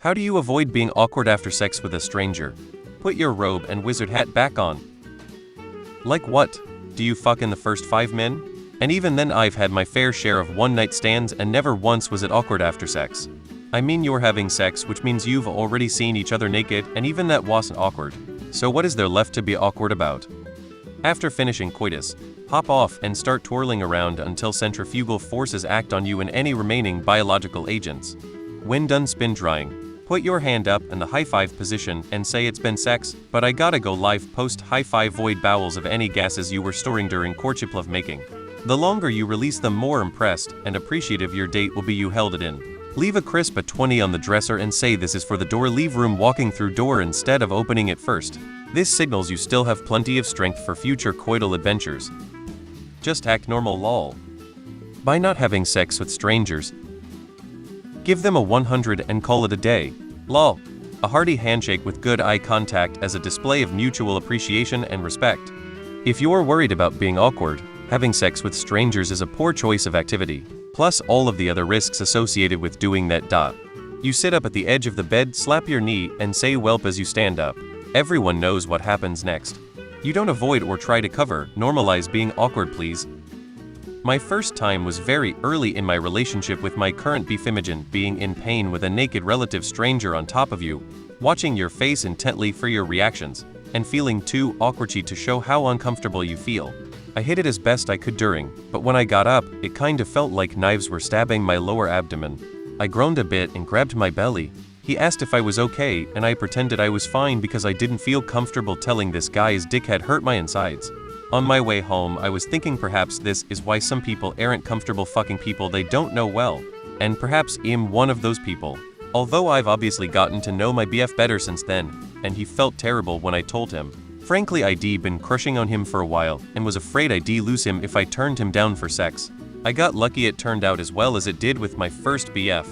How do you avoid being awkward after sex with a stranger? Put your robe and wizard hat back on. Like what? Do you fuck in the first 5 min? And even then I've had my fair share of one-night stands and never once was it awkward after sex. I mean you're having sex, which means you've already seen each other naked, and even that wasn't awkward. So what is there left to be awkward about? After finishing coitus, hop off and start twirling around until centrifugal forces act on you and any remaining biological agents. When done spin drying, put your hand up in the high five position and say it's been sex, but I gotta go live post high five void bowels of any gases you were storing during courtship love making. The longer you release them, more impressed and appreciative your date will be you held it in. Leave a crisp at 20 on the dresser and say this is for the door, leave room walking through door instead of opening it first. This signals you still have plenty of strength for future coital adventures. Just act normal lol. By not having sex with strangers, give them a 100 and call it a day. Lol. A hearty handshake with good eye contact as a display of mutual appreciation and respect. If you're worried about being awkward, having sex with strangers is a poor choice of activity, plus all of the other risks associated with doing that. You sit up at the edge of the bed, slap your knee, and say whelp as you stand up. Everyone knows what happens next. You don't avoid or try to cover, normalize being awkward please. My first time was very early in my relationship with my current befimogen, being in pain with a naked relative stranger on top of you, watching your face intently for your reactions, and feeling too awkward to show how uncomfortable you feel. I hid it as best I could during, but when I got up, it kind of felt like knives were stabbing my lower abdomen. I groaned a bit and grabbed my belly. He asked if I was okay, and I pretended I was fine because I didn't feel comfortable telling this guy his dick had hurt my insides. On my way home, I was thinking perhaps this is why some people aren't comfortable fucking people they don't know well, and perhaps I'm one of those people. Although I've obviously gotten to know my BF better since then, and he felt terrible when I told him. Frankly, I'd been crushing on him for a while, and was afraid I'd lose him if I turned him down for sex. I got lucky it turned out as well as it did with my first BF.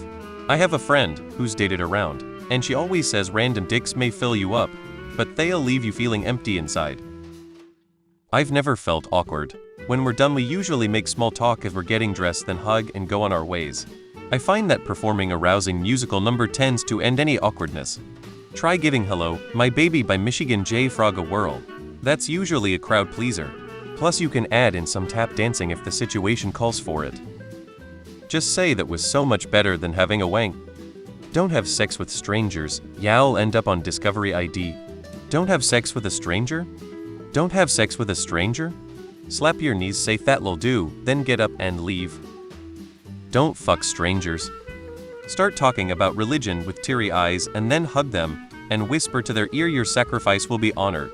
I have a friend who's dated around, and she always says random dicks may fill you up, but they'll leave you feeling empty inside. I've never felt awkward. When we're done we usually make small talk as we're getting dressed, then hug and go on our ways. I find that performing a rousing musical number tends to end any awkwardness. Try giving Hello, My Baby by Michigan J. Frog a whirl. That's usually a crowd pleaser. Plus you can add in some tap dancing if the situation calls for it. Just say that was so much better than having a wank. Don't have sex with strangers, you'll end up on Discovery ID. Don't have sex with a stranger? Don't have sex with a stranger? Slap your knees, say that'll do, then get up and leave. Don't fuck strangers. Start talking about religion with teary eyes and then hug them and whisper to their ear your sacrifice will be honored.